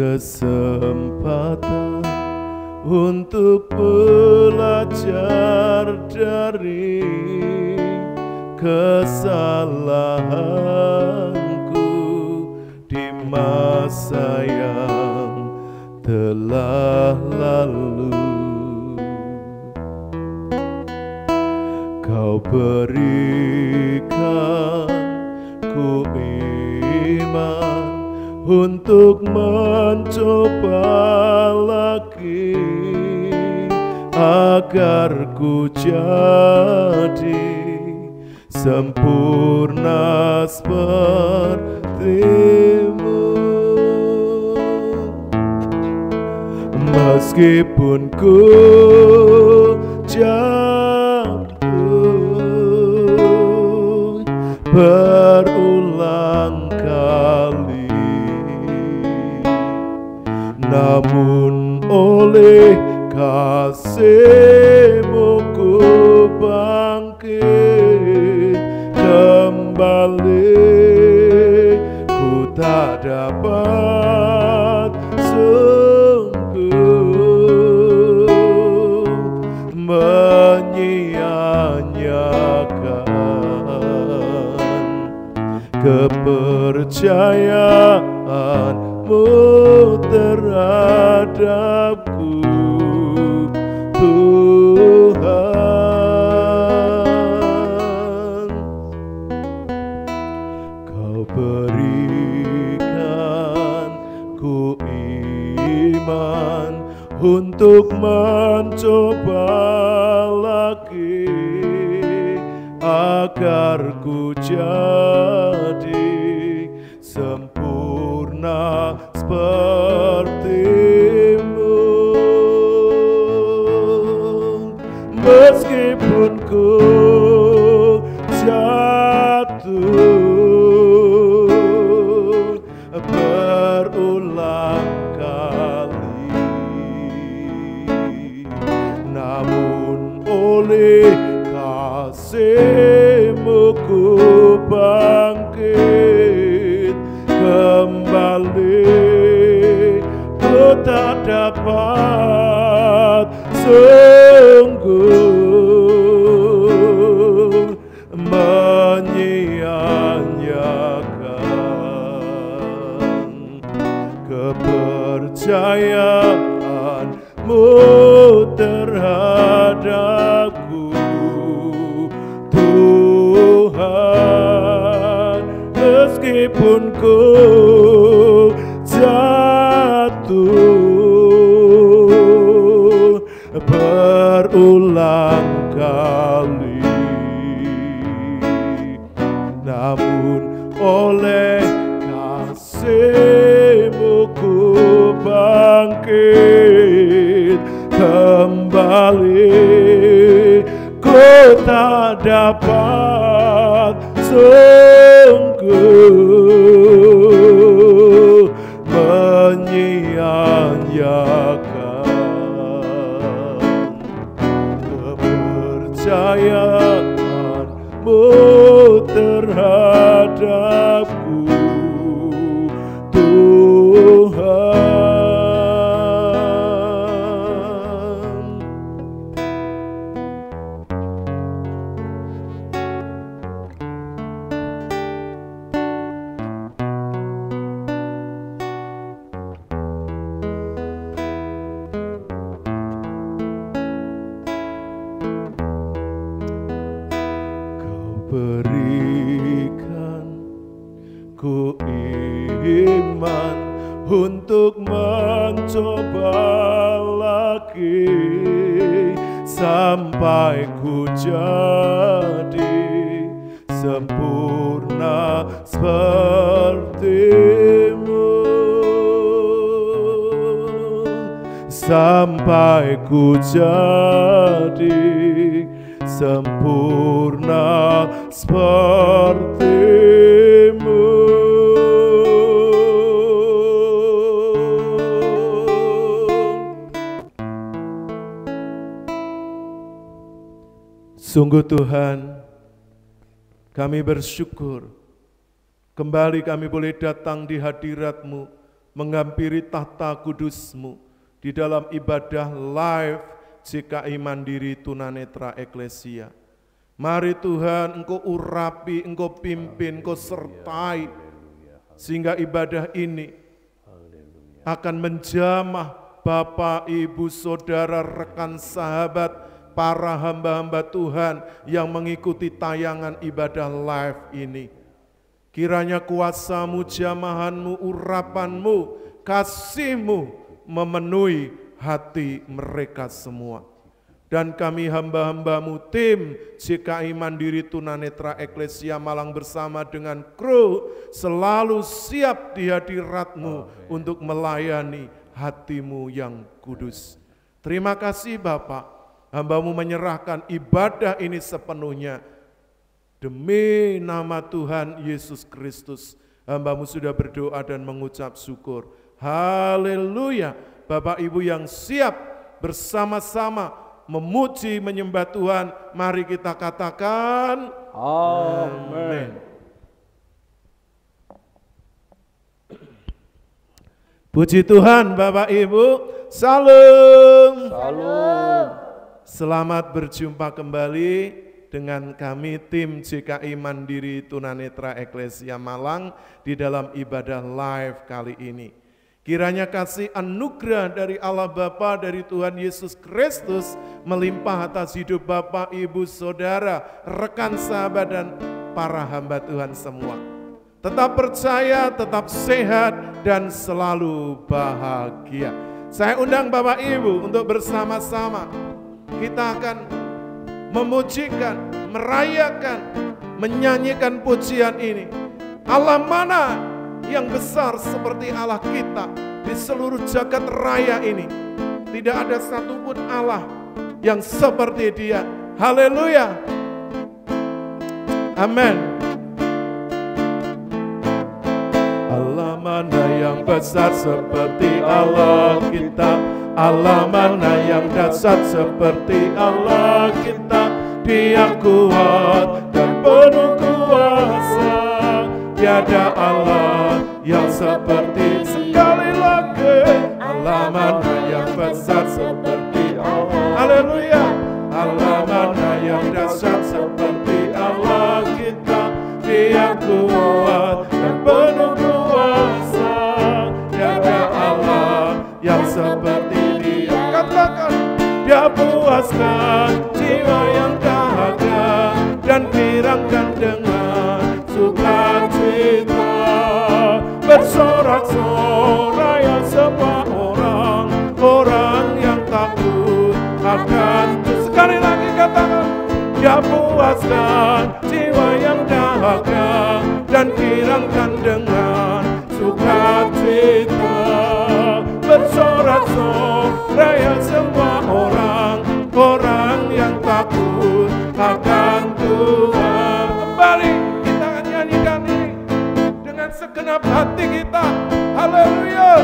kesempatan untuk belajar dari kesalahanku di masa yang telah lalu. Kau berikan ku iman untuk mencoba lagi, agar ku jadi sempurna sepertimu. Meskipun ku jatuh berulang kali, namun oleh kasih-Mu ku bangkit kembali. Ku tak dapat sungguh menyia-nyiakan kepercayaan-Mu terhadapku, Tuhan. Kau berikan ku iman untuk mencoba lagi, agar ku jadi sempurna seperti-Mu. Meskipun ku jatuh berulang kali, namun oleh kasih-Mu ku bangkit kembali. Ku tak dapat sungguh menyia-nyiakan kepercayaan-Mu terhadapku, Tuhan. Meskipun ku jatuh berulang kali, namun oleh kasih-Mu ku bangkit kembali. Ku tak dapat sungguh menyia-nyiakan kepercayaan-Mu terhadapku, Tuhan. Berikan ku iman untuk mencoba lagi, sampai ku jadi sempurna seperti-Mu. Sampai ku jadi sempurna seperti-Mu. Sungguh Tuhan, kami bersyukur kembali kami boleh datang di hadirat-Mu menghampiri tahta kudus-Mu di dalam ibadah live GKI Mandiri Tunanetra Eklesia. Mari Tuhan, Engkau urapi, Engkau pimpin, Engkau sertai, sehingga ibadah ini akan menjamah Bapak, Ibu, Saudara, rekan, sahabat, para hamba-hamba Tuhan yang mengikuti tayangan ibadah live ini. Kiranya kuasa-Mu, jamahan-Mu, urapan-Mu, kasih-Mu memenuhi hati mereka semua. Dan kami hamba-hamba-Mu, tim GKI Mandiri Tunanetra Eklesia Malang bersama dengan kru selalu siap di hadirat-Mu untuk melayani hati-Mu yang kudus. Terima kasih Bapak, hamba-Mu menyerahkan ibadah ini sepenuhnya. Demi nama Tuhan Yesus Kristus, hamba-Mu sudah berdoa dan mengucap syukur. Haleluya. Bapak Ibu yang siap bersama-sama memuji, menyembah Tuhan, mari kita katakan amin. Puji Tuhan Bapak Ibu, salam. Salam. Selamat berjumpa kembali dengan kami tim GKI Mandiri Tunanetra Eklesia Malang di dalam ibadah live kali ini. Kiranya kasih anugerah dari Allah Bapa, dari Tuhan Yesus Kristus melimpah atas hidup Bapak, Ibu, Saudara, rekan, sahabat, dan para hamba Tuhan semua. Tetap percaya, tetap sehat, dan selalu bahagia. Saya undang Bapak Ibu untuk bersama-sama kita akan memujikan, merayakan, menyanyikan pujian ini. Allah mana yang besar seperti Allah kita di seluruh jagat raya ini. Tidak ada satupun Allah yang seperti Dia. Haleluya. Amin. Allah mana yang besar seperti Allah kita. Allah mana yang dahsyat seperti Allah kita. Dia kuat dan penuh kuasa. Tiada Allah yang seperti, sekali lagi, Allah mana yang besar seperti Allah. Haleluya. Allah mana yang dahsyat seperti Allah kita. Dia kuat dan penuh kuasa. Tiada Allah yang seperti Dia. Katakan, Dia puaskan jiwa yang dahaga dan girangkan dengan sukacita. Bersorak-sorai semua orang yang takut akan. Sekali lagi katakan, Dia puaskan jiwa yang dahaga dan girangkan dengan sukacita. Bersorak-sorai semua orang yang takut akan Tuhan. Kembali kita akan nyanyikan ini dengan segenap hati kita. Haleluya.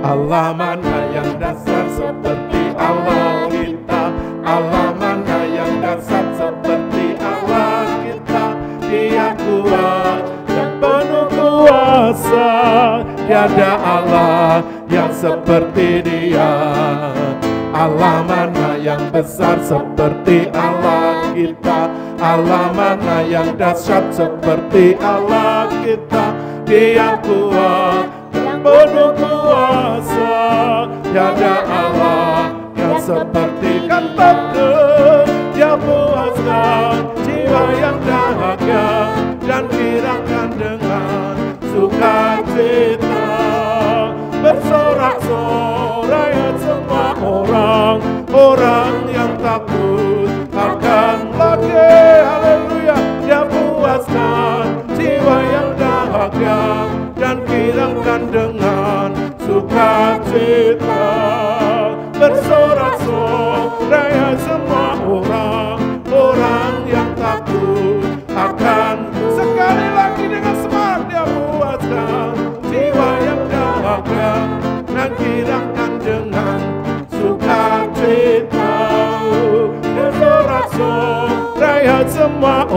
Allah mana yang dasar seperti Allah kita. Allah mana yang dasar seperti Allah kita. Dia kuat dan penuh kuasa. Tiada Allah yang seperti Dia. Allah mana yang besar seperti Allah kita. Allah mana yang dahsyat seperti Allah kita. Dia kuat dan penuh kuasa. Tiada Allah yang seperti, katakan, Dia puaskan jiwa yang dahaga dan girangkan dengan sukacita. Bersorak-sorai semua orang yang takut akan lagi. Haleluya. Dia puaskan jiwa yang dahaga dan girangkan dengan sukacita. Bersorak-sorai semua orang yang takut akan. Sekali lagi dengan semangat, Dia puaskan jiwa yang dahaga dan girangkan dengan sukacita. Bersorak-sorai semua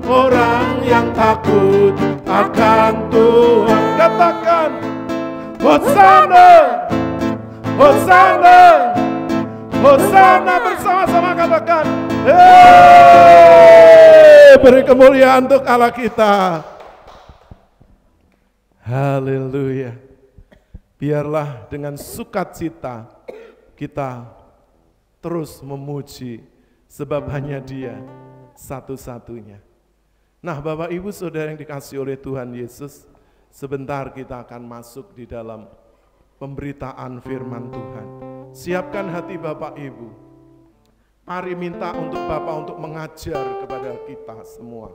orang yang takut akan katakan Hosana, Hosana, Hosana, bersama-sama katakan beri kemuliaan untuk Allah kita. Haleluya. Biarlah dengan sukacita kita terus memuji, sebab hanya Dia satu-satunya. Nah, Bapak Ibu Saudara yang dikasihi oleh Tuhan Yesus, sebentar kita akan masuk di dalam pemberitaan firman Tuhan. Siapkan hati Bapak Ibu. Mari minta untuk Bapak untuk mengajar kepada kita semua.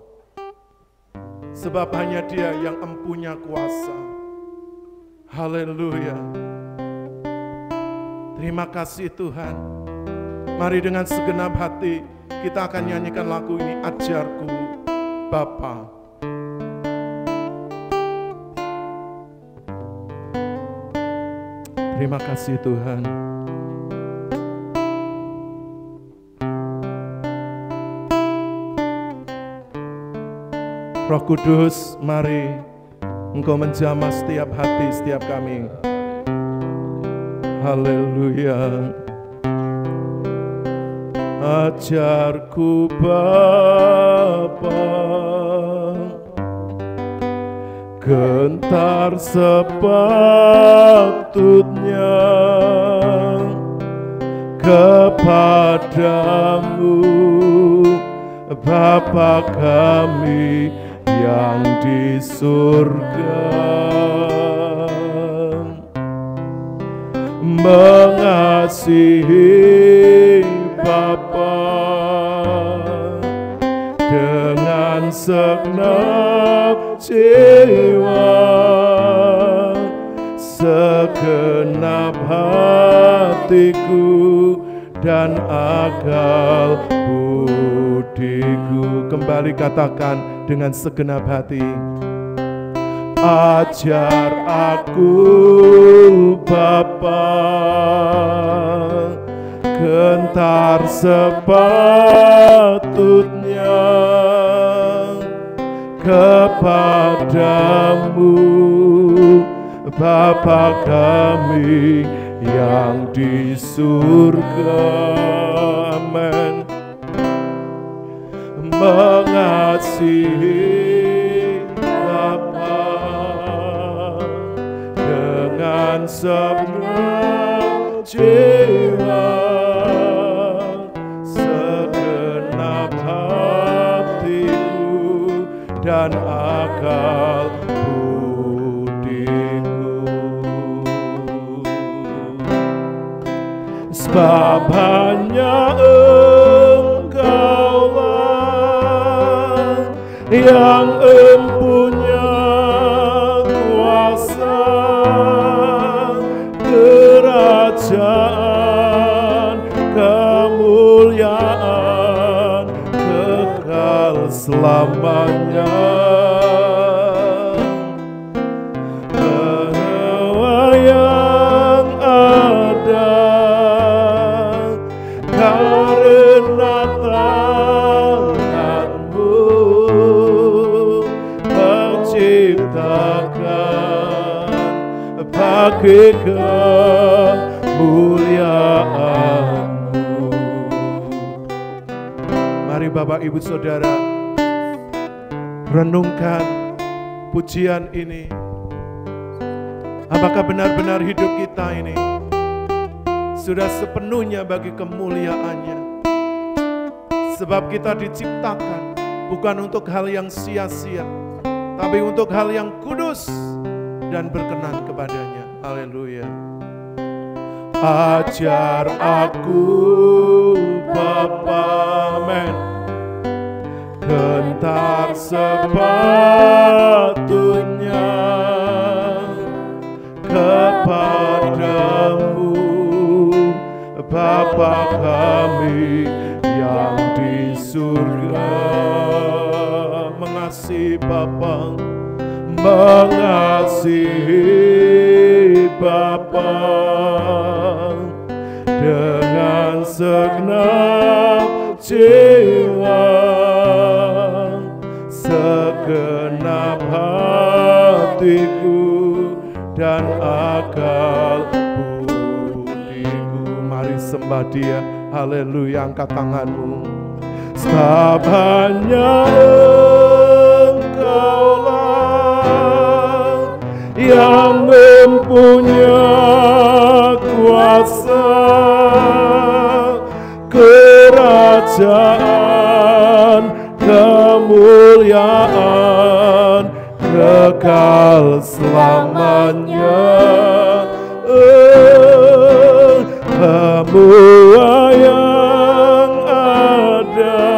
Sebab hanya Dia yang empunya kuasa. Haleluya. Terima kasih Tuhan. Mari dengan segenap hati kita akan nyanyikan lagu ini, Ajarku Bapa. Terima kasih Tuhan. Roh Kudus, mari Engkau menjamah setiap hati, setiap kami. Haleluya. Ajarku Bapa, gentar sepatutnya kepadamu, Bapa kami yang di surga, mengasihi Bapa dengan segenap jiwa, segenap hatiku dan akal budiku. Kembali katakan dengan segenap hati. Ajar aku Bapa, gentar sepatutnya kepadamu, Bapa kami yang di surga. Amin. Mengasihi Bapa dengan segenap jiwa, segenap hatiku dan akal budiku. Sebab hanya Engkaulah yang empunya kuasa, kerajaan, kemuliaan kekal selamanya. Bahwa yang ada karena tanganmu menciptakan bagi kemuliaan-Mu. Mari Bapak Ibu Saudara renungkan pujian ini. Apakah benar-benar hidup kita ini sudah sepenuhnya bagi kemuliaan-Nya? Sebab kita diciptakan bukan untuk hal yang sia-sia, tapi untuk hal yang kudus dan berkenan kepadanya. Haleluya. Ajar aku Bapa, amin, gentar sepatutnya kepadamu, Bapa kami yang di surga. Mengasihi Bapa, mengasihi Bapa dengan segenap jiwa, segenap hatiku dan akal budiku. Mari sembah Dia. Haleluya, angkat tanganmu. Sebab hanya Engkaulah yang mempunyai kuasa, kerajaan, kemuliaan, kekal selamanya. Semua yang ada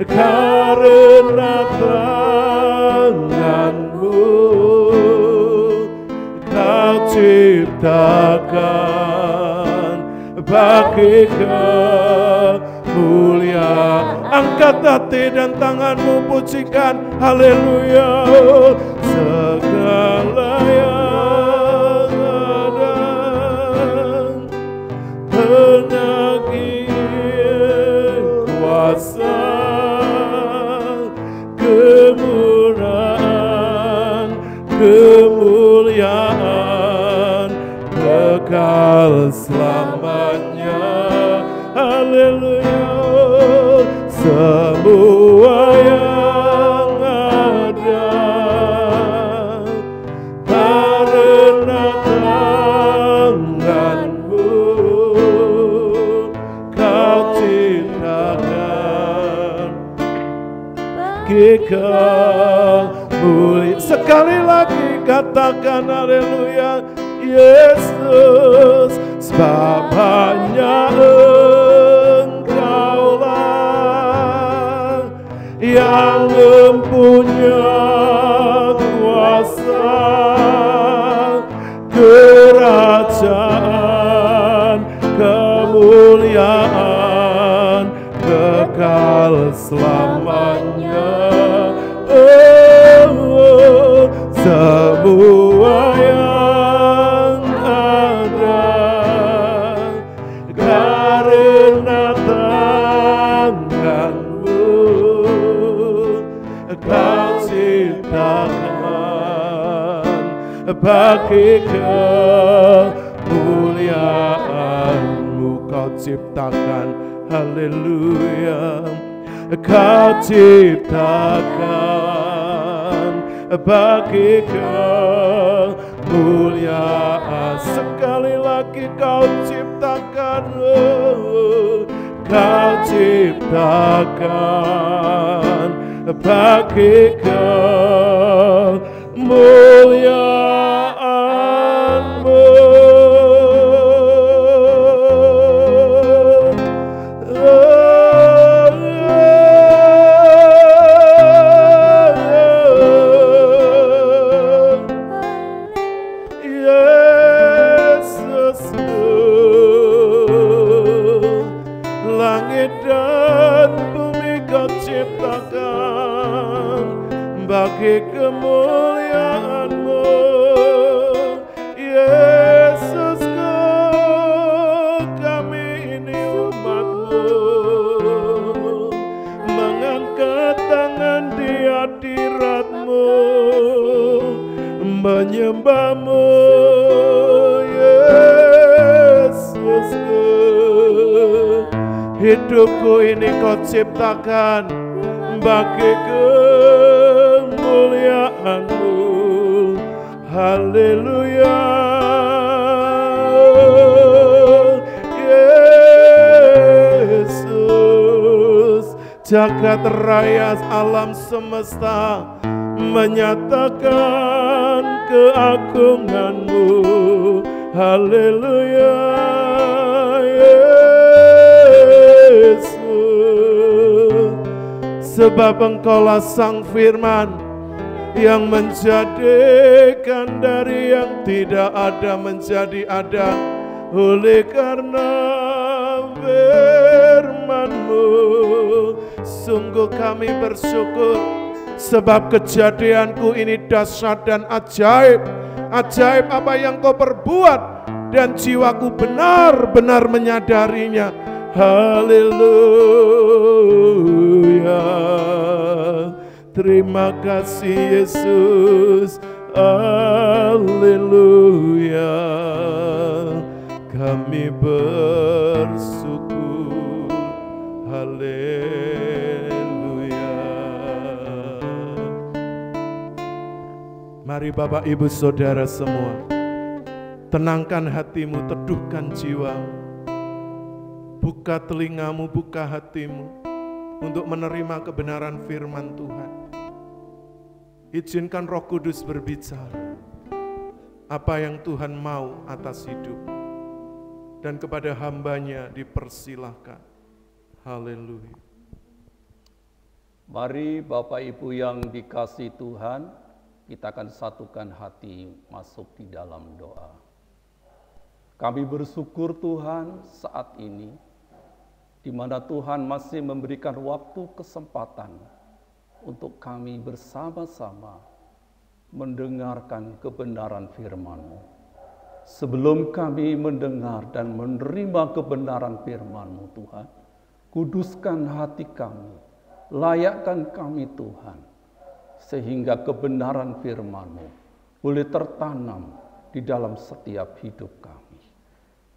karena tanganmu Kau ciptakan bagi kemuliaan. Angkat hati dan tanganmu, pujikan. Haleluya. Segala yang ada penagih kuasa, kemurahan, kemuliaan, kekal selamanya. Haleluya. Semua yang ada karena tanganmu Kau ciptakan kemuliaan. Sekali lagi katakan haleluya. Yesus, sebab hanya Engkaulah yang mempunyai kuasa, kerajaan, kemuliaan, kekal selamanya. Semua yang ada karena tanganmu Kau ciptakan bagi kemuliaanmu. Kau ciptakan, haleluya. Kau ciptakan bagi kemuliaan. Sekali lagi Kau ciptakan, Kau ciptakan bagi kemuliaan-Mu. Langit dan bumi Kau ciptakan bagi kemuliaan-Mu. Yesus, kami ini umat-Mu, mengangkat tangan di hadirat-Mu, menyembah-Mu. Yesus, hidupku ini Kau ciptakan bagi kemuliaan-Mu. Haleluya. Yesus, jagat raya alam semesta menyatakan keagungan-Mu. Haleluya. Yesus, sebab Engkaulah Sang Firman yang menjadikan dari yang tidak ada menjadi ada. Oleh karena firman-Mu, sungguh kami bersyukur, sebab kejadianku ini dahsyat dan ajaib. Ajaib apa yang Kau perbuat, dan jiwaku benar-benar menyadarinya. Haleluya. Terima kasih Yesus, Haleluya, kami bersyukur. Haleluya. Mari Bapak Ibu Saudara semua, tenangkan hatimu, teduhkan jiwamu. Buka telingamu, buka hatimu untuk menerima kebenaran firman Tuhan. Izinkan Roh Kudus berbicara apa yang Tuhan mau atas hidup, dan kepada hamba-Nya dipersilahkan. Haleluya. Mari Bapak Ibu yang dikasihi Tuhan, kita akan satukan hati masuk di dalam doa. Kami bersyukur Tuhan saat ini, di mana Tuhan masih memberikan waktu kesempatan untuk kami bersama-sama mendengarkan kebenaran firman-Mu. Sebelum kami mendengar dan menerima kebenaran firman-Mu Tuhan, kuduskan hati kami, layakkan kami Tuhan, sehingga kebenaran firman-Mu boleh tertanam di dalam setiap hidup kami.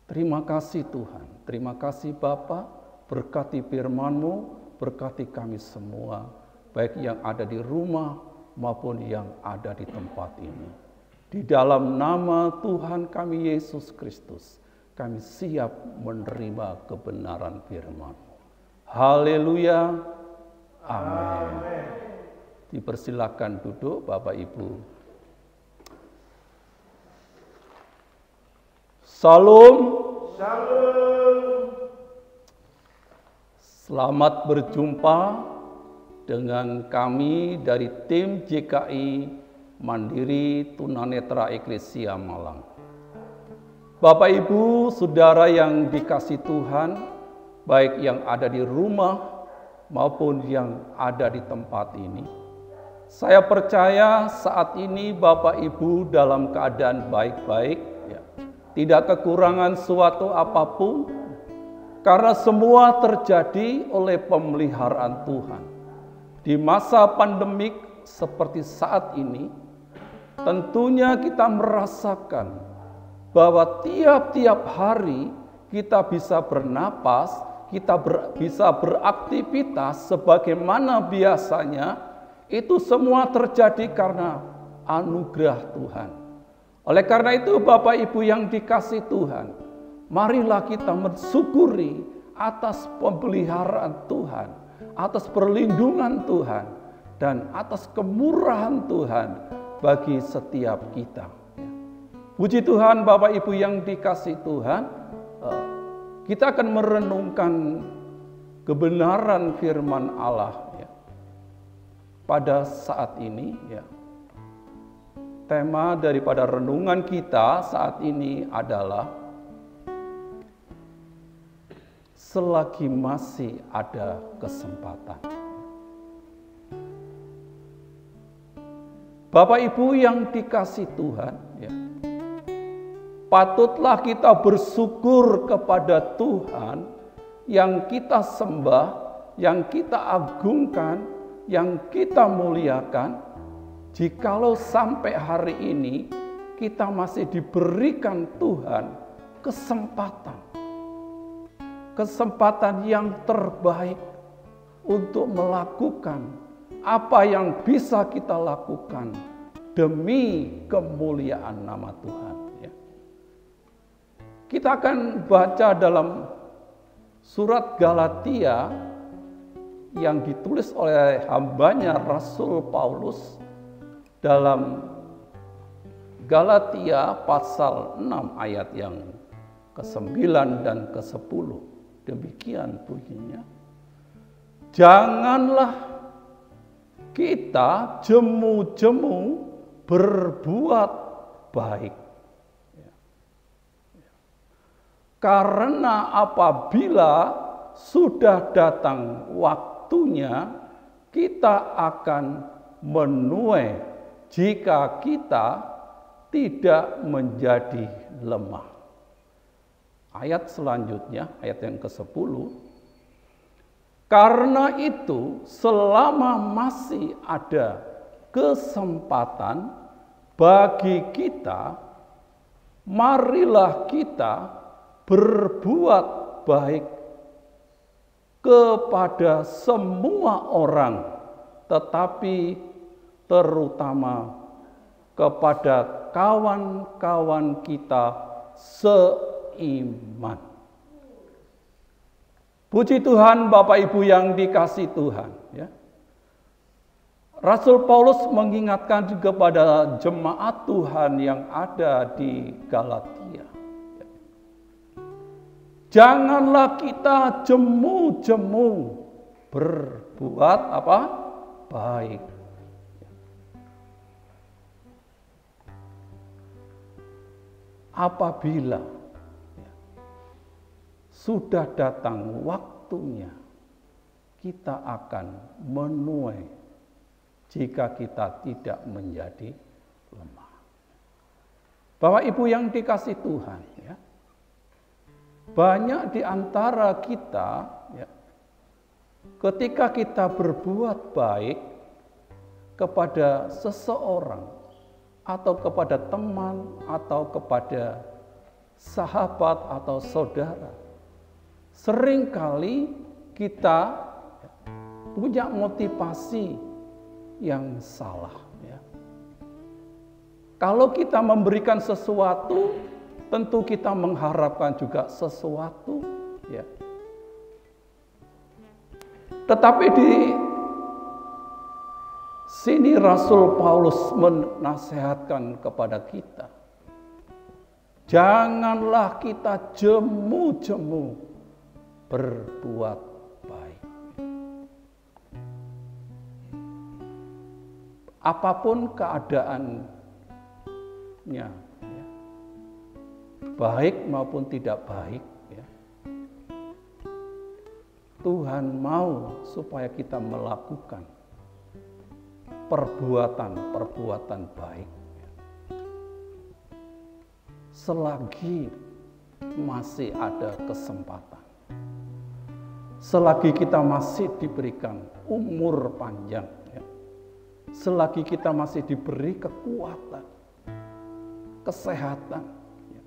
Terima kasih Tuhan, terima kasih Bapa, berkati firman-Mu, berkati kami semua, baik yang ada di rumah maupun yang ada di tempat ini. Di dalam nama Tuhan kami Yesus Kristus, kami siap menerima kebenaran firman-Mu. Haleluya, amin. Dipersilakan duduk Bapak Ibu. Salam. Selamat berjumpa dengan kami dari tim JKI Mandiri Tunanetra Eklesia Malang. Bapak Ibu, Saudara yang dikasihi Tuhan, baik yang ada di rumah maupun yang ada di tempat ini, saya percaya saat ini Bapak Ibu dalam keadaan baik-baik, ya, tidak kekurangan suatu apapun, karena semua terjadi oleh pemeliharaan Tuhan. Di masa pandemik seperti saat ini, tentunya kita merasakan bahwa tiap-tiap hari kita bisa bernapas, kita bisa beraktivitas sebagaimana biasanya. Itu semua terjadi karena anugerah Tuhan. Oleh karena itu Bapak Ibu yang dikasihi Tuhan, marilah kita mensyukuri atas pemeliharaan Tuhan, atas perlindungan Tuhan, dan atas kemurahan Tuhan bagi setiap kita. Puji Tuhan Bapak Ibu yang dikasihi Tuhan, kita akan merenungkan kebenaran firman Allah pada saat ini. Tema daripada renungan kita saat ini adalah selagi masih ada kesempatan. Bapak Ibu yang dikasihi Tuhan, patutlah kita bersyukur kepada Tuhan yang kita sembah, yang kita agungkan, yang kita muliakan, jikalau sampai hari ini kita masih diberikan Tuhan kesempatan yang terbaik untuk melakukan apa yang bisa kita lakukan demi kemuliaan nama Tuhan. Kita akan baca dalam surat Galatia yang ditulis oleh hambanya Rasul Paulus dalam Galatia pasal 6 ayat yang ke-9 dan ke-10. Demikian bunyinya. Janganlah kita jemu-jemu berbuat baik. Karena apabila sudah datang waktunya, kita akan menuai jika kita tidak menjadi lemah. Ayat selanjutnya, ayat yang ke-10. Karena itu, selama masih ada kesempatan, bagi kita, marilah kita berbuat baik kepada semua orang, tetapi terutama kepada kawan-kawan kita seiman. Puji Tuhan, Bapak Ibu yang dikasihi Tuhan, ya. Rasul Paulus mengingatkan juga pada jemaat Tuhan yang ada di Galatia. Janganlah kita jemu-jemu berbuat apa? Baik. Apabila sudah datang waktunya, kita akan menuai jika kita tidak menjadi lemah. Bapak Ibu yang dikasihi Tuhan, ya, banyak di antara kita, ya, ketika kita berbuat baik kepada seseorang atau kepada teman atau kepada sahabat atau saudara, seringkali kita punya motivasi yang salah, ya. Kalau kita memberikan sesuatu, tentu kita mengharapkan juga sesuatu, ya. Tetapi di sini Rasul Paulus menasihatkan kepada kita, janganlah kita jemu-jemu berbuat baik. Apapun keadaannya, ya, baik maupun tidak baik, ya, Tuhan mau supaya kita melakukan perbuatan-perbuatan baik, ya, selagi masih ada kesempatan, selagi kita masih diberikan umur panjang, selagi kita masih diberi kekuatan, kesehatan, ya.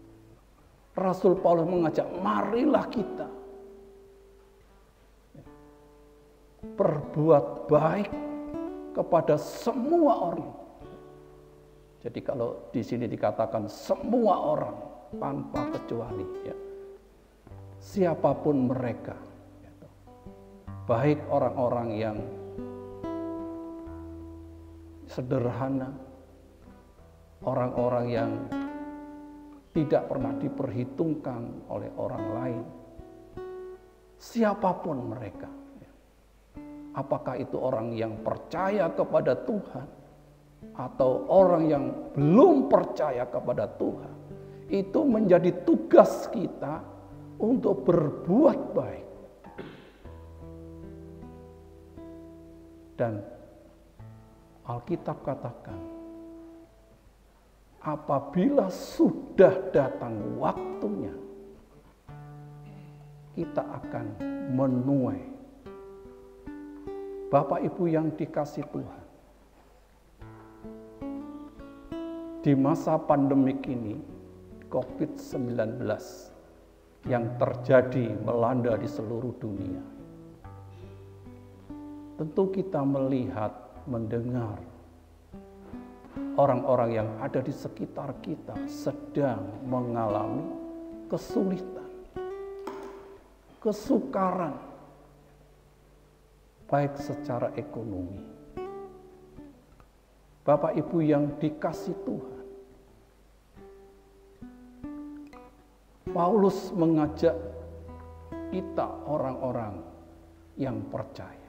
Rasul Paulus mengajak, marilah kita berbuat baik kepada semua orang. Jadi kalau di sini dikatakan semua orang tanpa kecuali, ya, siapapun mereka, gitu. Baik orang-orang yang sederhana, orang-orang yang tidak pernah diperhitungkan oleh orang lain, siapapun mereka, apakah itu orang yang percaya kepada Tuhan atau orang yang belum percaya kepada Tuhan, itu menjadi tugas kita untuk berbuat baik. Dan Alkitab katakan, apabila sudah datang waktunya, kita akan menuai. Bapak Ibu yang dikasihi Tuhan, di masa pandemik ini, COVID-19 yang terjadi melanda di seluruh dunia, tentu kita melihat, mendengar orang-orang yang ada di sekitar kita sedang mengalami kesulitan, kesukaran, baik secara ekonomi. Bapak Ibu yang dikasihi Tuhan, Paulus mengajak kita orang-orang yang percaya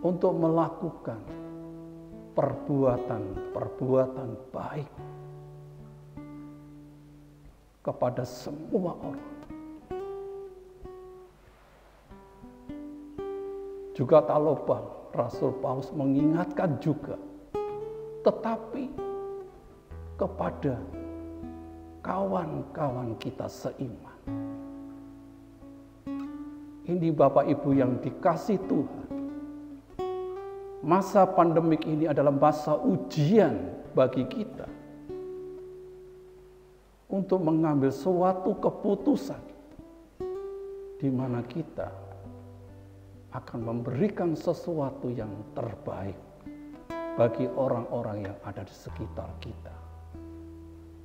untuk melakukan perbuatan-perbuatan baik kepada semua orang. Juga tak lupa Rasul Paulus mengingatkan juga, tetapi kepada kawan-kawan kita seiman. Ini Bapak Ibu yang dikasihi Tuhan, masa pandemik ini adalah masa ujian bagi kita untuk mengambil suatu keputusan di mana kita akan memberikan sesuatu yang terbaik bagi orang-orang yang ada di sekitar kita,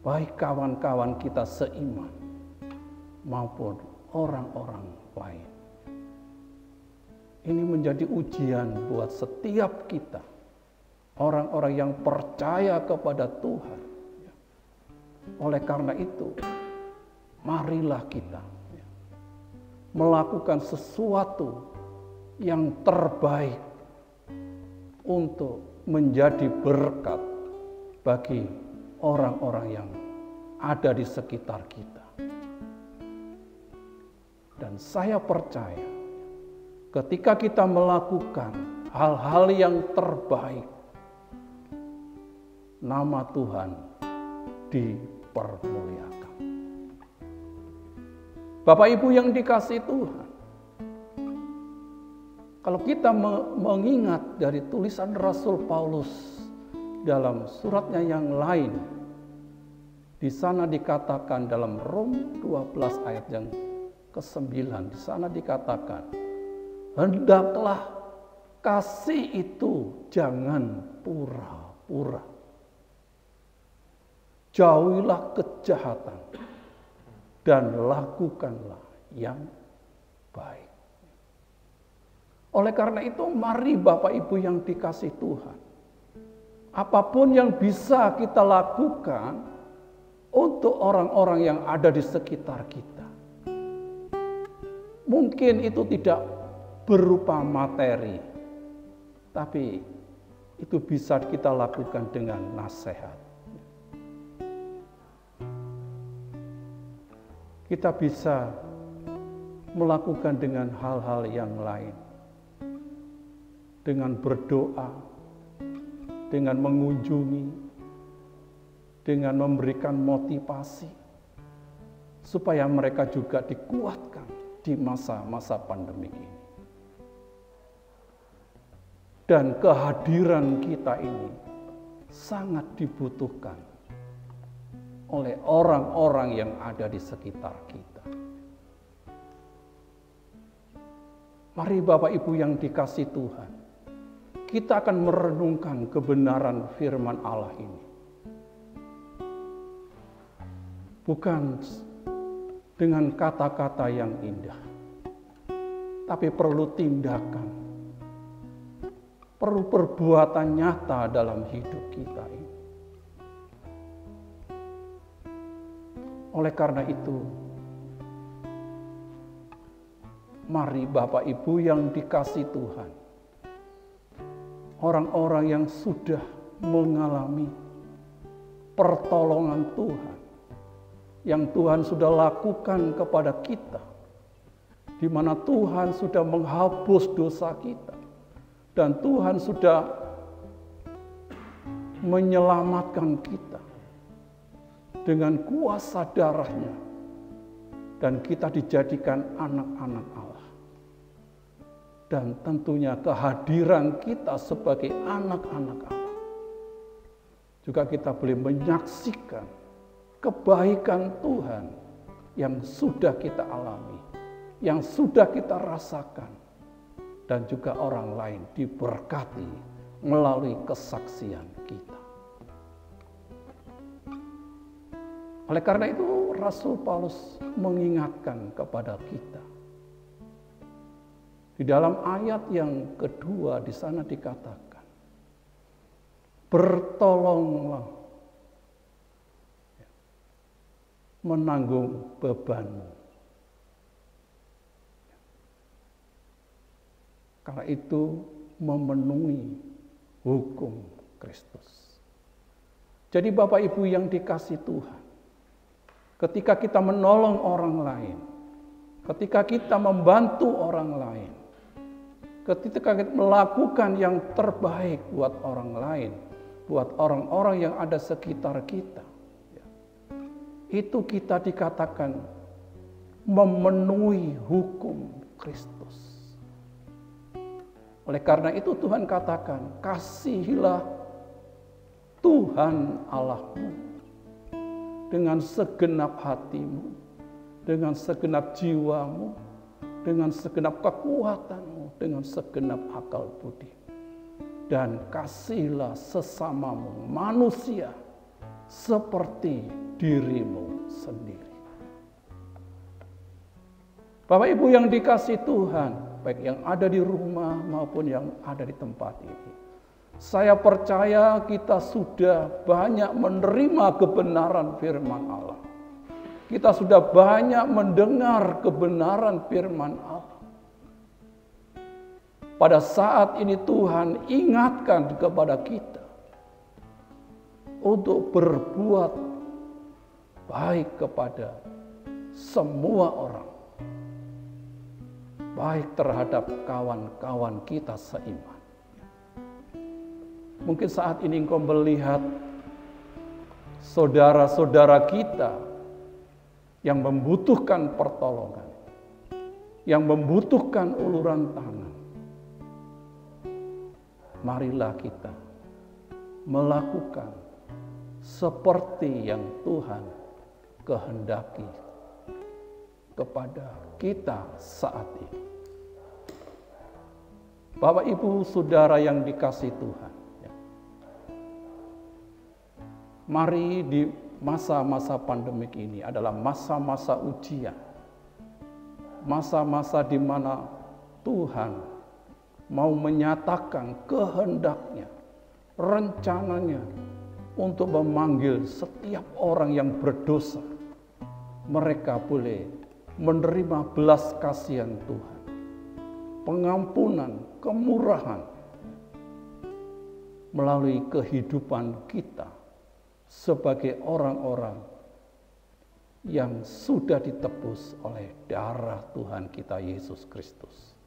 baik kawan-kawan kita seiman maupun orang-orang lain. Ini menjadi ujian buat setiap kita, orang-orang yang percaya kepada Tuhan. Oleh karena itu, marilah kita melakukan sesuatu yang terbaik untuk menjadi berkat bagi orang-orang yang ada di sekitar kita. Dan saya percaya ketika kita melakukan hal-hal yang terbaik, nama Tuhan dipermuliakan. Bapak Ibu yang dikasihi Tuhan, kalau kita mengingat dari tulisan Rasul Paulus dalam suratnya yang lain, di sana dikatakan dalam Rom 12 ayat yang ke-9, di sana dikatakan, hendaklah kasih itu jangan pura-pura. Jauhilah kejahatan dan lakukanlah yang baik. Oleh karena itu, mari Bapak Ibu yang dikasihi Tuhan, apapun yang bisa kita lakukan untuk orang-orang yang ada di sekitar kita. Mungkin itu tidak berupa materi, tapi itu bisa kita lakukan dengan nasihat. Kita bisa melakukan dengan hal-hal yang lain. Dengan berdoa, dengan mengunjungi, dengan memberikan motivasi, supaya mereka juga dikuatkan di masa-masa pandemi ini. Dan kehadiran kita ini sangat dibutuhkan oleh orang-orang yang ada di sekitar kita. Mari Bapak Ibu yang dikasihi Tuhan, kita akan merenungkan kebenaran firman Allah ini. Bukan dengan kata-kata yang indah, tapi perlu tindakan, perlu perbuatan nyata dalam hidup kita ini. Oleh karena itu, mari Bapak Ibu yang dikasihi Tuhan, orang-orang yang sudah mengalami pertolongan Tuhan, yang Tuhan sudah lakukan kepada kita, di mana Tuhan sudah menghapus dosa kita, dan Tuhan sudah menyelamatkan kita dengan kuasa darahnya, dan kita dijadikan anak-anak Allah. Dan tentunya kehadiran kita sebagai anak-anak Allah, juga kita boleh menyaksikan kebaikan Tuhan yang sudah kita alami, yang sudah kita rasakan, dan juga orang lain diberkati melalui kesaksian kita. Oleh karena itu, Rasul Paulus mengingatkan kepada kita. Di dalam ayat yang kedua di sana dikatakan, bertolonglah menanggung bebanmu. Karena itu memenuhi hukum Kristus. Jadi Bapak Ibu yang dikasihi Tuhan, ketika kita menolong orang lain, ketika kita membantu orang lain, ketika kita melakukan yang terbaik buat orang lain, buat orang-orang yang ada sekitar kita, itu kita dikatakan memenuhi hukum Kristus. Oleh karena itu Tuhan katakan, kasihilah Tuhan Allahmu dengan segenap hatimu, dengan segenap jiwamu, dengan segenap kekuatanmu, dengan segenap akal budi. Dan kasihilah sesamamu manusia seperti dirimu sendiri. Bapak Ibu yang dikasihi Tuhan, baik yang ada di rumah maupun yang ada di tempat ini, saya percaya kita sudah banyak menerima kebenaran firman Allah. Kita sudah banyak mendengar kebenaran firman Allah. Pada saat ini Tuhan ingatkan kepada kita untuk berbuat baik kepada semua orang. Baik terhadap kawan-kawan kita seiman. Mungkin saat ini engkau melihat saudara-saudara kita yang membutuhkan pertolongan, yang membutuhkan uluran tangan. Marilah kita melakukan seperti yang Tuhan kehendaki kepada kita saat ini. Bapak Ibu Saudara yang dikasihi Tuhan, mari di masa-masa pandemik ini adalah masa-masa ujian. Masa-masa di mana Tuhan mau menyatakan kehendaknya, rencananya untuk memanggil setiap orang yang berdosa. Mereka boleh menerima belas kasihan Tuhan, pengampunan, kemurahan melalui kehidupan kita sebagai orang-orang yang sudah ditebus oleh darah Tuhan kita Yesus Kristus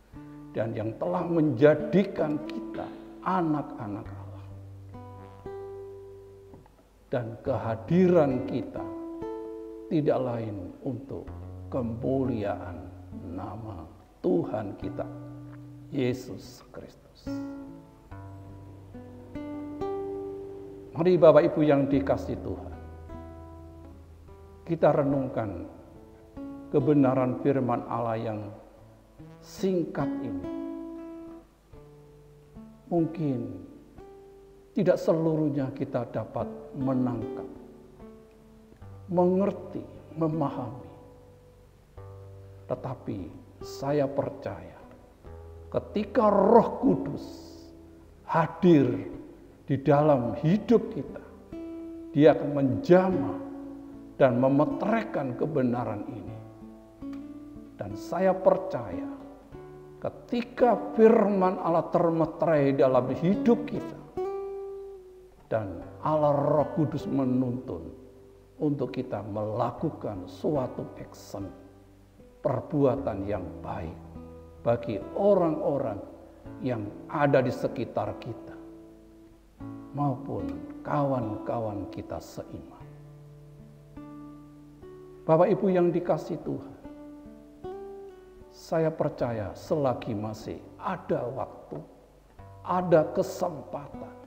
dan yang telah menjadikan kita anak-anak Allah. Dan kehadiran kita tidak lain untuk kemuliaan nama Tuhan kita Yesus Kristus. Mari Bapak Ibu yang dikasihi Tuhan, kita renungkan kebenaran firman Allah yang singkat ini. Mungkin tidak seluruhnya kita dapat menangkap, mengerti, memahami. Tetapi saya percaya ketika Roh Kudus hadir di dalam hidup kita, Dia akan menjamah dan memeteraikan kebenaran ini. Dan saya percaya ketika firman Allah termeterai dalam hidup kita dan Allah Roh Kudus menuntun untuk kita melakukan suatu action, perbuatan yang baik bagi orang-orang yang ada di sekitar kita maupun kawan-kawan kita seiman. Bapak Ibu yang dikasihi Tuhan, saya percaya selagi masih ada waktu, ada kesempatan,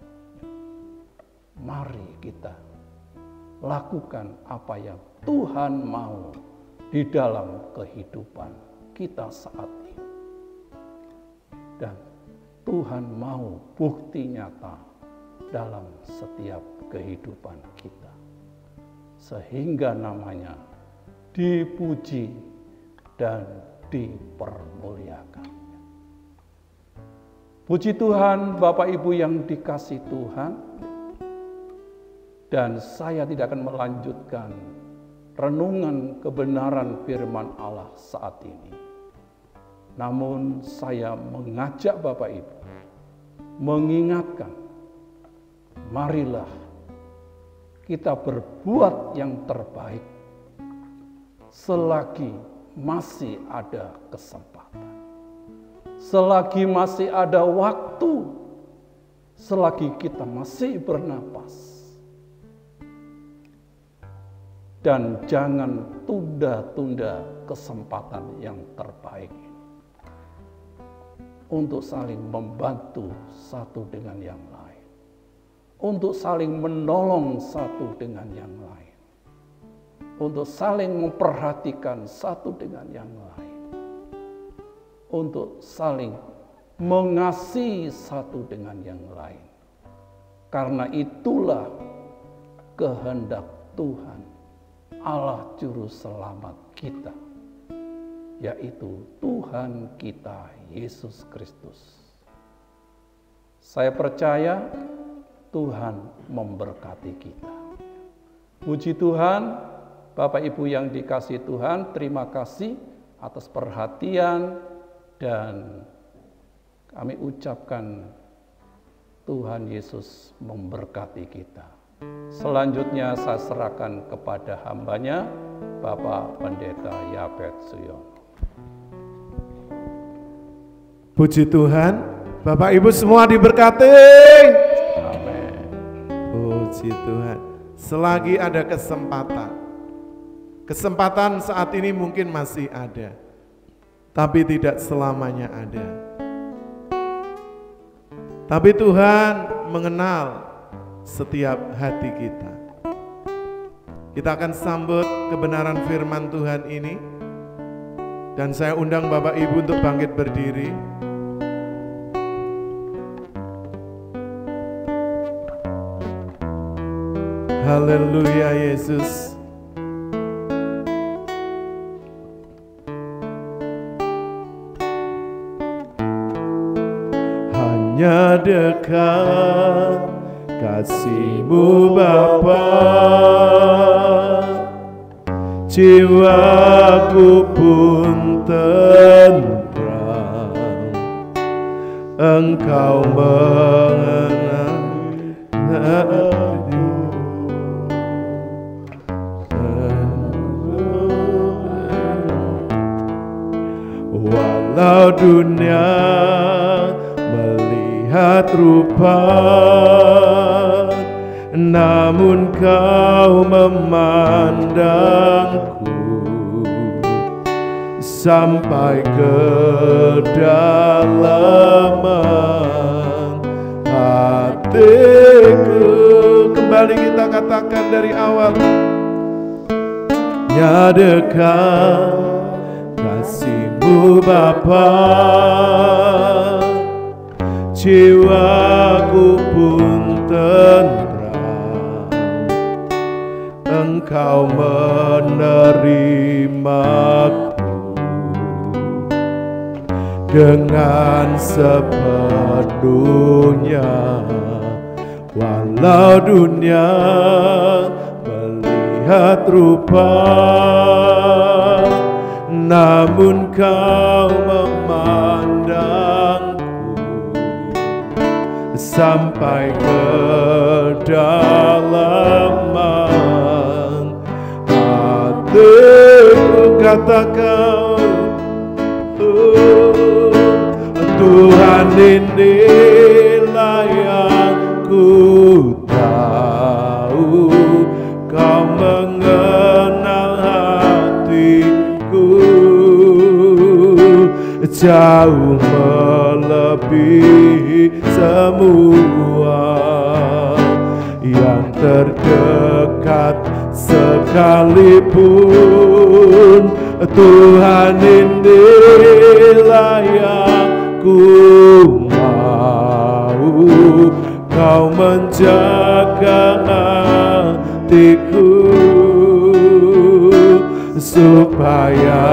mari kita lakukan apa yang Tuhan mau di dalam kehidupan kita saat ini. Dan Tuhan mau bukti nyata dalam setiap kehidupan kita, sehingga namanya dipuji dan dipermuliakan. Puji Tuhan, Bapak Ibu yang dikasihi Tuhan, dan saya tidak akan melanjutkan renungan kebenaran firman Allah saat ini. Namun saya mengajak Bapak Ibu, mengingatkan, marilah kita berbuat yang terbaik selagi masih ada kesempatan, selagi masih ada waktu, selagi kita masih bernapas. Dan jangan tunda-tunda kesempatan yang terbaik ini untuk saling membantu satu dengan yang lain, untuk saling menolong satu dengan yang lain, untuk saling memperhatikan satu dengan yang lain, untuk saling mengasihi satu dengan yang lain. Karena itulah kehendak Tuhan, Allah Juru Selamat kita, yaitu Tuhan kita Yesus Kristus. Saya percaya Tuhan memberkati kita. Puji Tuhan, Bapak Ibu yang dikasihi Tuhan, terima kasih atas perhatian dan kami ucapkan Tuhan Yesus memberkati kita. Selanjutnya saya serahkan kepada hambanya, Bapak Pendeta Yapet Suyono. Puji Tuhan, Bapak Ibu semua diberkati. Amin. Puji Tuhan. Selagi ada kesempatan saat ini mungkin masih ada, tapi tidak selamanya ada. Tapi Tuhan mengenal setiap hati kita. Kita akan sambut kebenaran firman Tuhan ini. Dan saya undang Bapak Ibu untuk bangkit berdiri. Haleluya Yesus. Hanya dekat kasih-Mu Bapa, jiwaku pun tentram. Engkau mengenal walau dunia melihat rupa, namun Kau memandangku sampai ke dalaman hatiku. Kembali kita katakan dari awal. Ya dekat kasih-Mu Bapa, jiwaku pun tentram. Engkau menerimaku dengan sepenuhnya, walau dunia melihat rupa, namun Kau memandangku sampai ke dalaman hatiku. Katakan, Tuhan inilah yang ku tahu, Kau mengenal hatiku jauh melebihi semua yang terdekat sekalipun. Tuhan inilah yang ku mau, Kau menjaga hatiku supaya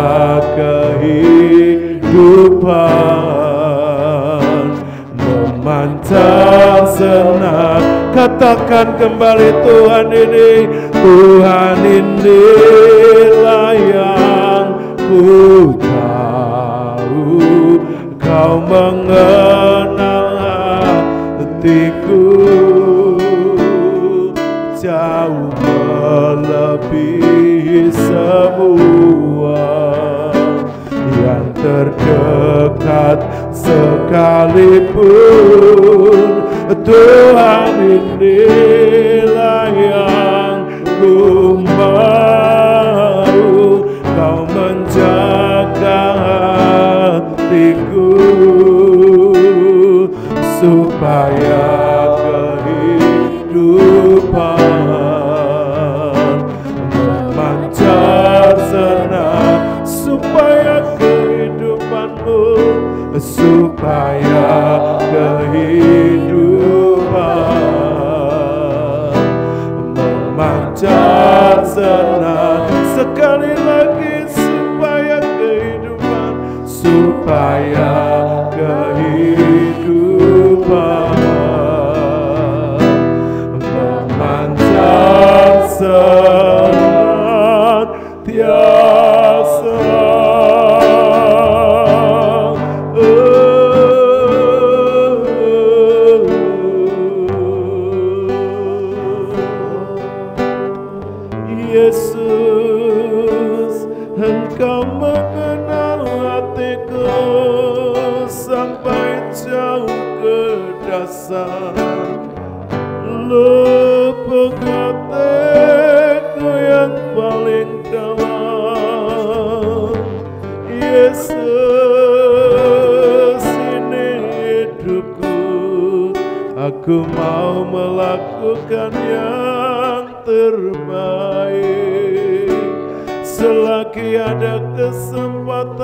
kehidupan memantau senang. Katakan kembali, Tuhan inilah yang ku tahu, Kau mengenal hatiku jauh melebihi semua yang terdekat sekalipun. Tuhan inilah yang ku mau, Kau menjaga hatiku supaya kehidupan memanjat senang sekali lagi supaya kehidupan memanjat senantiasa. Yesus, Engkau mengenal hatiku sampai jauh ke dasar, lubuk hatiku yang paling dalam. Yesus, ini hidupku, aku mau melakukan yang terbaik selagi ada kesempatan,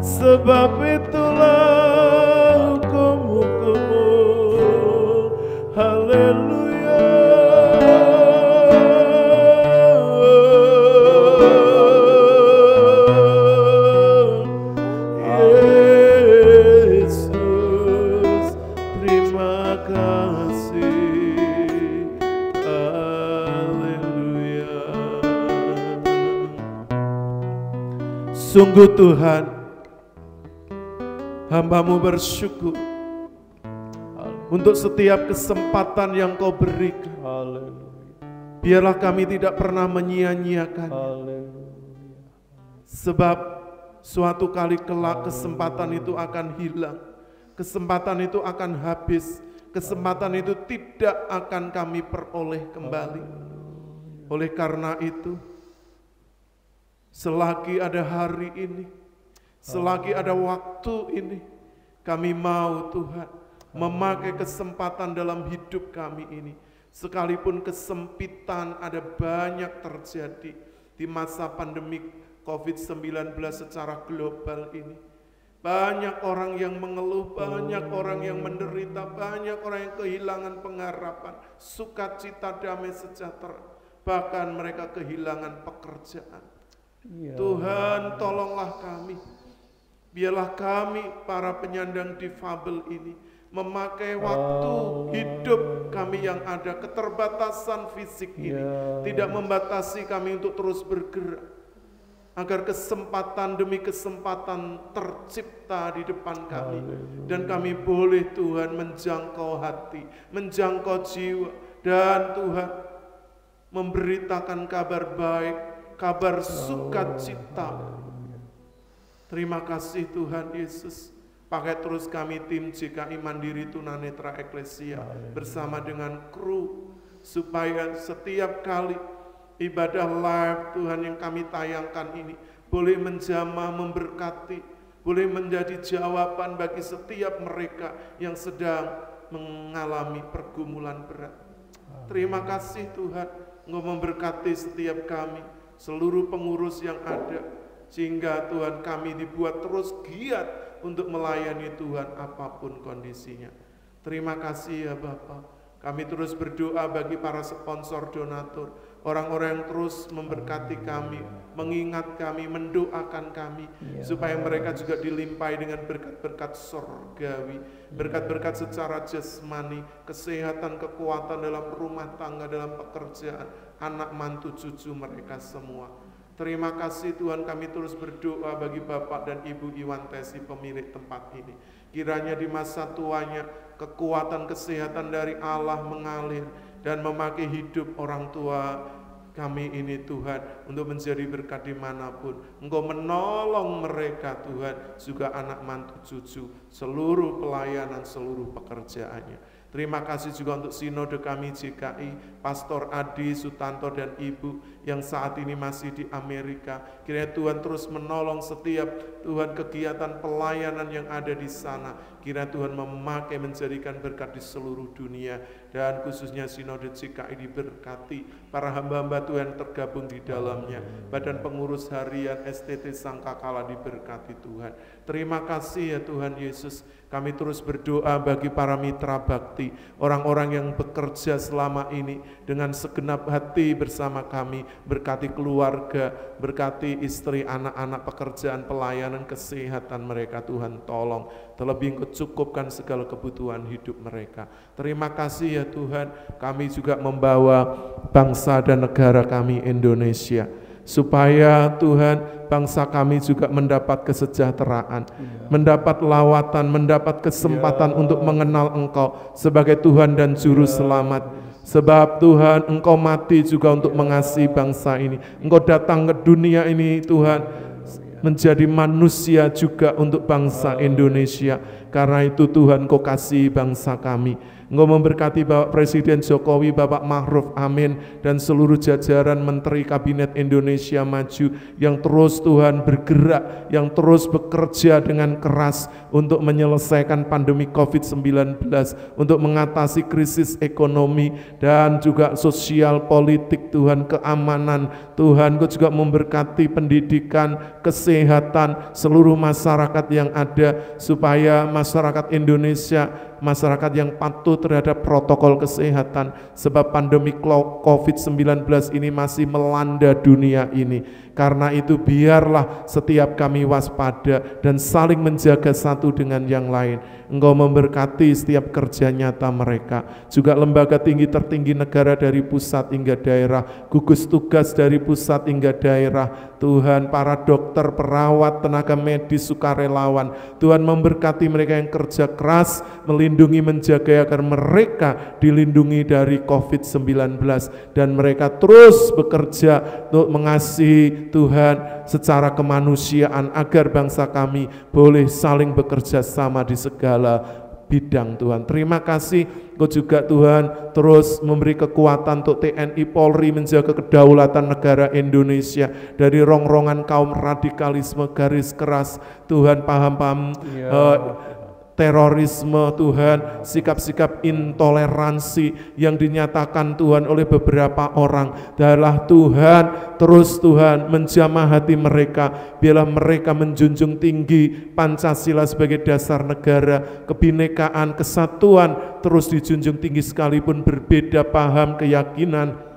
sebab itulah hukum-hukum-Mu. Haleluya. Yesus, terima kasih. Sungguh Tuhan, hamba-Mu bersyukur untuk setiap kesempatan yang Kau berikan. Biarlah kami tidak pernah menyia-nyiakan. Sebab suatu kali kelak kesempatan itu akan hilang, kesempatan itu akan habis, kesempatan itu tidak akan kami peroleh kembali. Oleh karena itu, selagi ada hari ini, selagi ada waktu ini, kami mau Tuhan memakai kesempatan dalam hidup kami ini. Sekalipun kesempitan ada banyak terjadi di masa pandemi COVID-19 secara global ini. Banyak orang yang mengeluh, banyak orang yang menderita, banyak orang yang kehilangan pengharapan, sukacita, damai sejahtera. Bahkan mereka kehilangan pekerjaan. Tuhan, tolonglah kami. Biarlah kami para penyandang difabel ini memakai waktu hidup kami yang ada, keterbatasan fisik ini tidak membatasi kami untuk terus bergerak, agar kesempatan demi kesempatan tercipta di depan kami. Dan kami boleh Tuhan menjangkau hati, menjangkau jiwa, dan Tuhan memberitakan kabar baik, kabar sukacita. Terima kasih Tuhan Yesus. Pakai terus kami tim GKI Mandiri Tunanetra Eklesia bersama dengan kru, supaya setiap kali ibadah live Tuhan yang kami tayangkan ini boleh menjamah, memberkati, boleh menjadi jawaban bagi setiap mereka yang sedang mengalami pergumulan berat. Terima kasih Tuhan, Engkau memberkati setiap kami, seluruh pengurus yang ada, sehingga Tuhan kami dibuat terus giat untuk melayani Tuhan apapun kondisinya. Terima kasih ya Bapa. Kami terus berdoa bagi para sponsor donatur, orang-orang yang terus memberkati kami, mengingat kami, mendoakan kami, supaya mereka juga dilimpahi dengan berkat-berkat surgawi, berkat-berkat secara jasmani, kesehatan, kekuatan dalam rumah tangga, dalam pekerjaan, anak mantu cucu mereka semua. Terima kasih Tuhan, kami terus berdoa bagi Bapak dan Ibu Iwan Tesi, pemilik tempat ini. Kiranya di masa tuanya kekuatan kesehatan dari Allah mengalir dan memakai hidup orang tua kami ini Tuhan untuk menjadi berkat dimanapun. Engkau menolong mereka Tuhan, juga anak mantu cucu, seluruh pelayanan, seluruh pekerjaannya. Terima kasih juga untuk sinode kami GKI, Pastor Adi, Sutanto dan Ibu yang saat ini masih di Amerika. Kiranya Tuhan terus menolong setiap Tuhan kegiatan pelayanan yang ada di sana. Kiranya Tuhan memakai menjadikan berkat di seluruh dunia, dan khususnya Sinode GKI diberkati, para hamba-hamba Tuhan tergabung di dalamnya, badan pengurus harian STT Sangkakala diberkati Tuhan. Terima kasih ya Tuhan Yesus. Kami terus berdoa bagi para mitra bakti, orang-orang yang bekerja selama ini dengan segenap hati bersama kami. Berkati keluarga, berkati istri, anak-anak, pekerjaan, pelayanan, kesehatan mereka. Tuhan tolong, terlebih Engkau cukupkan segala kebutuhan hidup mereka. Terima kasih ya Tuhan, kami juga membawa bangsa dan negara kami Indonesia, supaya Tuhan bangsa kami juga mendapat kesejahteraan, mendapat lawatan, mendapat kesempatan untuk mengenal Engkau sebagai Tuhan dan Juru Selamat. Sebab Tuhan, Engkau mati juga untuk mengasihi bangsa ini. Engkau datang ke dunia ini Tuhan, menjadi manusia juga untuk bangsa Indonesia. Karena itu Tuhan, Engkau kasih bangsa kami. Engkau memberkati Bapak Presiden Jokowi, Bapak Ma'ruf Amin, dan seluruh jajaran Menteri Kabinet Indonesia Maju yang terus Tuhan bergerak, yang terus bekerja dengan keras untuk menyelesaikan pandemi COVID-19, untuk mengatasi krisis ekonomi dan juga sosial politik Tuhan, keamanan Tuhan. Engkau juga memberkati pendidikan, kesehatan seluruh masyarakat yang ada, supaya masyarakat Indonesia, masyarakat yang patuh terhadap protokol kesehatan, sebab pandemi COVID-19 ini masih melanda dunia ini. Karena itu biarlah setiap kami waspada dan saling menjaga satu dengan yang lain. Engkau memberkati setiap kerja nyata mereka, juga lembaga tinggi tertinggi negara dari pusat hingga daerah, gugus tugas dari pusat hingga daerah. Tuhan, para dokter, perawat, tenaga medis, sukarelawan, Tuhan memberkati mereka yang kerja keras, melindungi, menjaga agar mereka dilindungi dari COVID-19, dan mereka terus bekerja untuk mengasihi Tuhan secara kemanusiaan, agar bangsa kami boleh saling bekerja sama di segala bidang Tuhan. Terima kasih Engkau juga Tuhan terus memberi kekuatan untuk TNI Polri menjaga kedaulatan negara Indonesia dari rongrongan kaum radikalisme, garis keras Tuhan, paham-paham terorisme Tuhan, sikap-sikap intoleransi yang dinyatakan Tuhan oleh beberapa orang. Adalah Tuhan, terus Tuhan menjamah hati mereka, biarlah mereka menjunjung tinggi Pancasila sebagai dasar negara, kebinekaan, kesatuan terus dijunjung tinggi sekalipun berbeda paham, keyakinan.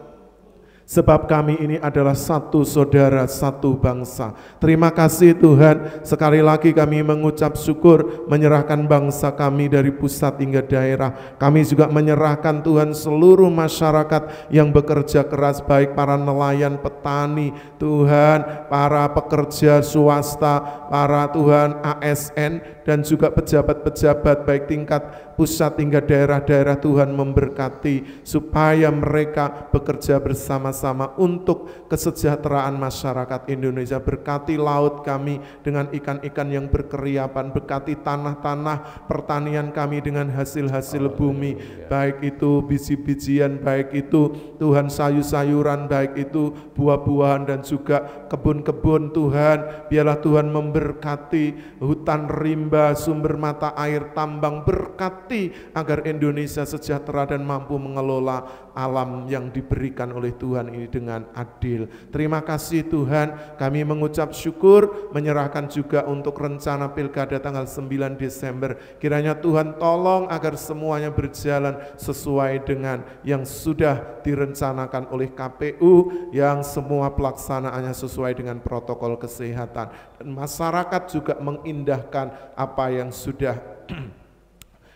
Sebab kami ini adalah satu saudara, satu bangsa. Terima kasih Tuhan, sekali lagi kami mengucap syukur, menyerahkan bangsa kami dari pusat hingga daerah. Kami juga menyerahkan Tuhan seluruh masyarakat yang bekerja keras, baik para nelayan, petani, Tuhan, para pekerja swasta, para Tuhan ASN, dan juga pejabat-pejabat baik tingkat pusat hingga daerah-daerah. Tuhan memberkati supaya mereka bekerja bersama-sama untuk kesejahteraan masyarakat Indonesia. Berkati laut kami dengan ikan-ikan yang berkeriapan, berkati tanah-tanah pertanian kami dengan hasil-hasil bumi, baik itu biji-bijian, baik itu Tuhan sayur-sayuran, baik itu buah-buahan dan juga kebun-kebun. Tuhan, biarlah Tuhan memberkati hutan rimba, sumber mata air, tambang. Berkati agar Indonesia sejahtera dan mampu mengelola alam yang diberikan oleh Tuhan ini dengan adil. Terima kasih Tuhan, kami mengucap syukur, menyerahkan juga untuk rencana pilkada tanggal 9 Desember. Kiranya Tuhan tolong agar semuanya berjalan sesuai dengan yang sudah direncanakan oleh KPU, yang semua pelaksanaannya sesuai dengan protokol kesehatan, dan masyarakat juga mengindahkan apa yang sudah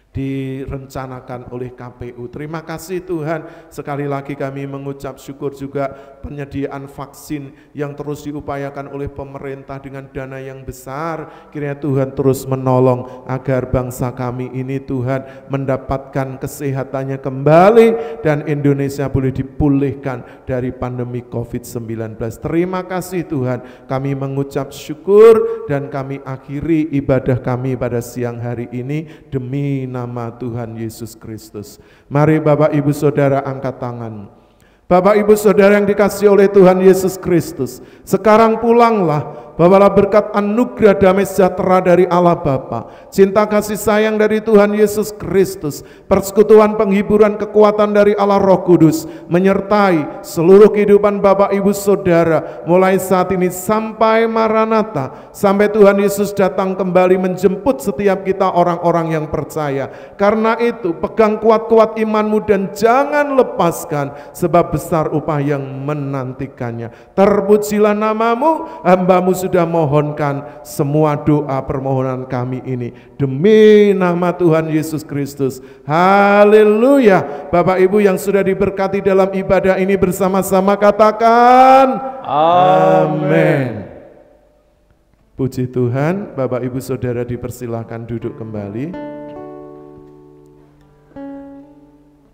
direncanakan oleh KPU. Terima kasih Tuhan, sekali lagi kami mengucap syukur juga penyediaan vaksin yang terus diupayakan oleh pemerintah dengan dana yang besar. Kiranya Tuhan terus menolong agar bangsa kami ini Tuhan mendapatkan kesehatannya kembali dan Indonesia boleh dipulihkan dari pandemi COVID-19. Terima kasih Tuhan, kami mengucap syukur dan kami akhiri ibadah kami pada siang hari ini demi nama Tuhan Yesus Kristus. Mari Bapak Ibu Saudara angkat tangan. Bapak Ibu Saudara yang dikasihi oleh Tuhan Yesus Kristus, sekarang pulanglah, bawalah berkat anugerah damai sejahtera dari Allah Bapa, cinta kasih sayang dari Tuhan Yesus Kristus, persekutuan penghiburan kekuatan dari Allah Roh Kudus, menyertai seluruh kehidupan Bapak Ibu Saudara, mulai saat ini sampai Maranatha, sampai Tuhan Yesus datang kembali menjemput setiap kita orang-orang yang percaya. Karena itu, pegang kuat-kuat imanmu dan jangan lepaskan, sebab besar upah yang menantikannya. Terpujilah namamu, hambamu sudah mohonkan semua doa permohonan kami ini demi nama Tuhan Yesus Kristus. Haleluya. Bapak Ibu yang sudah diberkati dalam ibadah ini bersama-sama katakan amin. Puji Tuhan. Bapak Ibu Saudara dipersilahkan duduk kembali.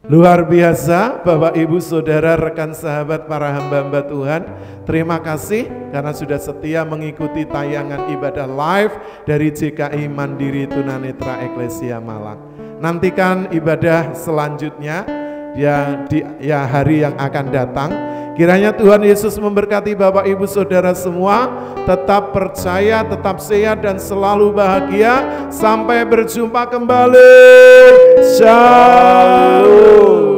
Luar biasa Bapak Ibu Saudara, rekan sahabat, para hamba-hamba Tuhan, terima kasih karena sudah setia mengikuti tayangan ibadah live dari JKI Mandiri Tunanetra Eklesia Malang. Nantikan ibadah selanjutnya ya hari yang akan datang. Kiranya Tuhan Yesus memberkati Bapak Ibu Saudara semua, tetap percaya, tetap sehat dan selalu bahagia. Sampai berjumpa kembali. Shalom.